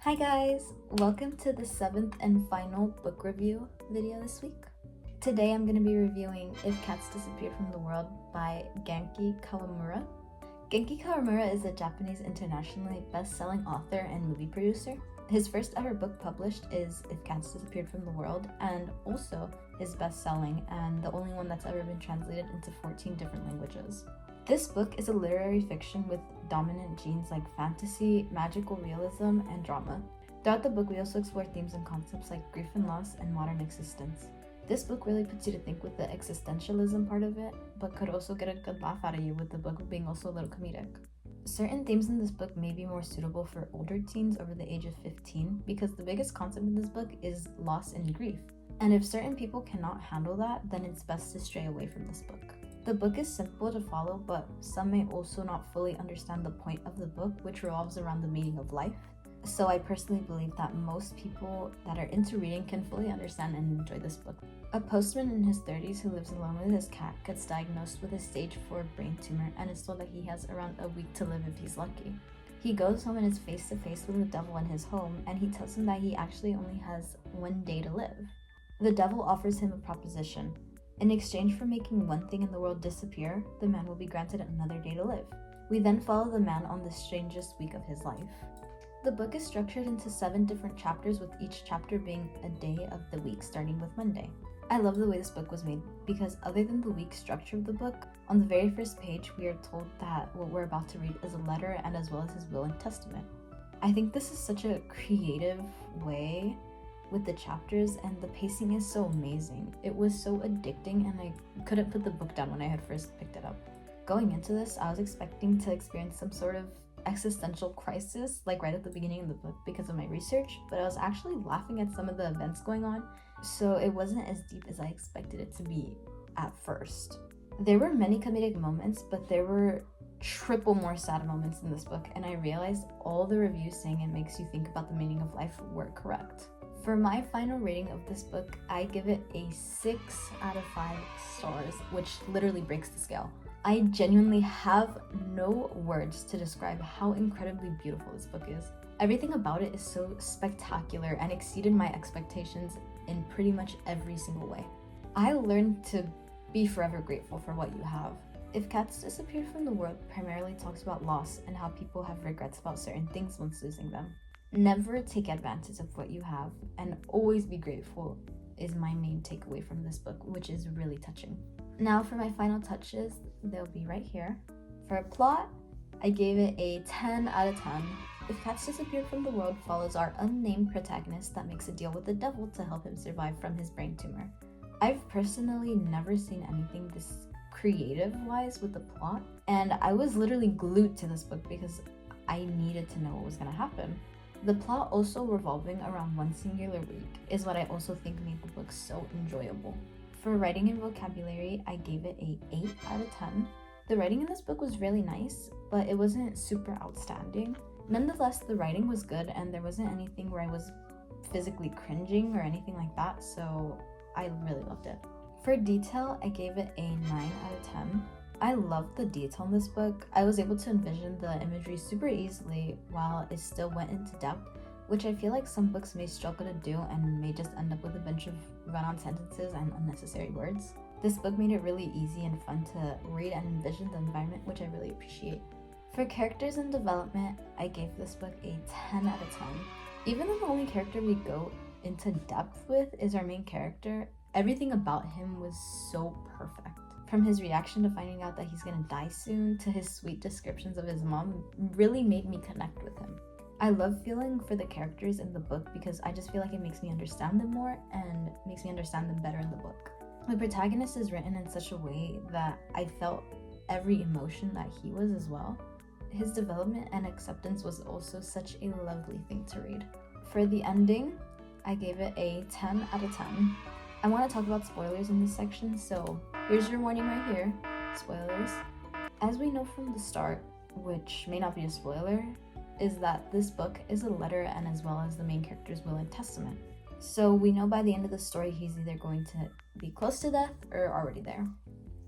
Hi guys! Welcome to the 7th and final book review video this week. Today I'm going to be reviewing If Cats Disappeared from the World by Genki Kawamura. Genki Kawamura is a Japanese internationally best-selling author and movie producer. His first ever book published is If Cats Disappeared from the World, and also his best-selling and the only one that's ever been translated into 14 different languages. This book is a literary fiction with dominant genes like fantasy, magical realism, and drama. Throughout the book, we also explore themes and concepts like grief and loss and modern existence. This book really puts you to think with the existentialism part of it, but could also get a good laugh out of you with the book being also a little comedic. Certain themes in this book may be more suitable for older teens over the age of 15 because the biggest concept in this book is loss and grief. And if certain people cannot handle that, then it's best to stray away from this book. The book is simple to follow, but some may also not fully understand the point of the book, which revolves around the meaning of life. So I personally believe that most people that are into reading can fully understand and enjoy this book. A postman in his 30s who lives alone with his cat gets diagnosed with a stage 4 brain tumor and is told that he has around a week to live if he's lucky. He goes home and is face to face with the devil in his home, and he tells him that he actually only has 1 day to live. The devil offers him a proposition. In exchange for making one thing in the world disappear, the man will be granted another day to live. We then follow the man on the strangest week of his life. The book is structured into 7 different chapters, with each chapter being a day of the week, starting with Monday. I love the way this book was made because other than the week structure of the book, on the very first page we are told that what we're about to read is a letter and as well as his will and testament. I think this is such a creative way with the chapters, and the pacing is so amazing. It was so addicting and I couldn't put the book down when I had first picked it up. Going into this, I was expecting to experience some sort of existential crisis like right at the beginning of the book because of my research, but I was actually laughing at some of the events going on, so it wasn't as deep as I expected it to be at first. There were many comedic moments, but there were triple more sad moments in this book, and I realized all the reviews saying it makes you think about the meaning of life were correct. For my final rating of this book, I give it a 6 out of 5 stars, which literally breaks the scale. I genuinely have no words to describe how incredibly beautiful this book is. Everything about it is so spectacular and exceeded my expectations in pretty much every single way. I learned to be forever grateful for what you have. If Cats Disappeared from the World primarily talks about loss and how people have regrets about certain things once losing them. Never take advantage of what you have and always be grateful is my main takeaway from this book, which is really touching. Now for my final touches, they'll be right here. For a plot, I gave it a 10 out of 10. If Cats Disappeared from the World follows our unnamed protagonist that makes a deal with the devil to help him survive from his brain tumor. I've personally never seen anything this creative-wise with the plot, and I was literally glued to this book because I needed to know what was going to happen. The plot also revolving around one singular week is what I also think made the book so enjoyable. For writing and vocabulary, I gave it a 8 out of 10. The writing in this book was really nice, but it wasn't super outstanding. Nonetheless, the writing was good and there wasn't anything where I was physically cringing or anything like that, so I really loved it. For detail, I gave it a 9 out of 10. I loved the detail in this book. I was able to envision the imagery super easily while it still went into depth, which I feel like some books may struggle to do and may just end up with a bunch of run-on sentences and unnecessary words. This book made it really easy and fun to read and envision the environment, which I really appreciate. For characters and development, I gave this book a 10 out of 10. Even though the only character we go into depth with is our main character, everything about him was so perfect. From his reaction to finding out that he's gonna die soon to his sweet descriptions of his mom really made me connect with him. I love feeling for the characters in the book because I just feel like it makes me understand them more and makes me understand them better in the book. The protagonist is written in such a way that I felt every emotion that he was as well. His development and acceptance was also such a lovely thing to read. For the ending, I gave it a 10 out of 10. I want to talk about spoilers in this section, so here's your warning right here. Spoilers. As we know from the start, which may not be a spoiler, is that this book is a letter and as well as the main character's will and testament. So we know by the end of the story he's either going to be close to death or already there.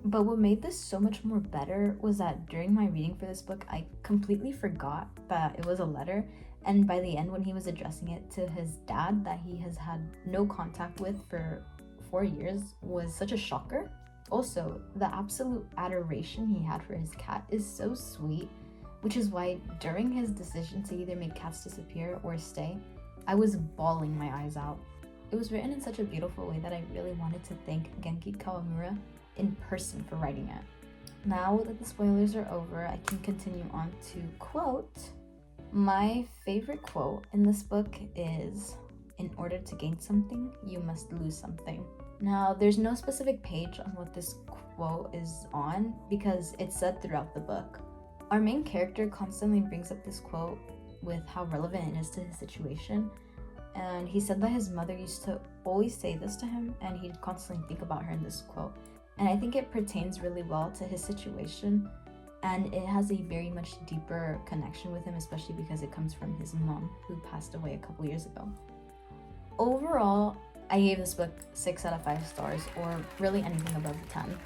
But what made this so much more better was that during my reading for this book, I completely forgot that it was a letter And by the end, when he was addressing it to his dad that he has had no contact with for 4 years, was such a shocker. Also, the absolute adoration he had for his cat is so sweet, which is why during his decision to either make cats disappear or stay, I was bawling my eyes out. It was written in such a beautiful way that I really wanted to thank Genki Kawamura in person for writing it. Now that the spoilers are over, I can continue on to quote. My favorite quote in this book is, "In order to gain something, you must lose something." Now, there's no specific page on what this quote is on because it's said throughout the book. Our main character constantly brings up this quote with how relevant it is to his situation. And he said that his mother used to always say this to him, and he'd constantly think about her in this quote. And I think it pertains really well to his situation, and it has a very much deeper connection with him, especially because it comes from his mom, who passed away a couple years ago. Overall, I gave this book 6 out of 5 stars, or really anything above 10.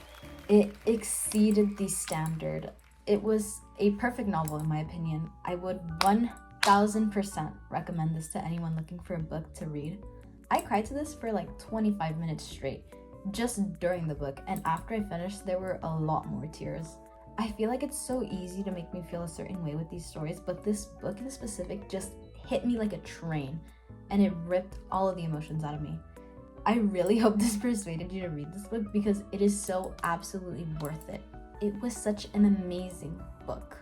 It exceeded the standard. It was a perfect novel in my opinion. I would 1000% recommend this to anyone looking for a book to read. I cried to this for like 25 minutes straight, just during the book, and after I finished, there were a lot more tears. I feel like it's so easy to make me feel a certain way with these stories, but this book in specific just hit me like a train, and it ripped all of the emotions out of me. I really hope this persuaded you to read this book because it is so absolutely worth it. It was such an amazing book.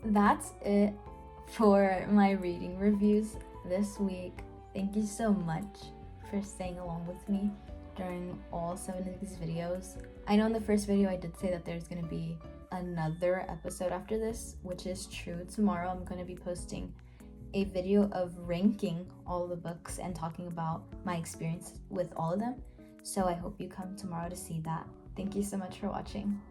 That's it for my reading reviews this week. Thank you so much for staying along with me during all 7 of these videos. I know in the first video I did say that there's going to be another episode after this, which is true. Tomorrow I'm going to be posting a video of ranking all the books and talking about my experience with all of them. So I hope you come tomorrow to see that. Thank you so much for watching.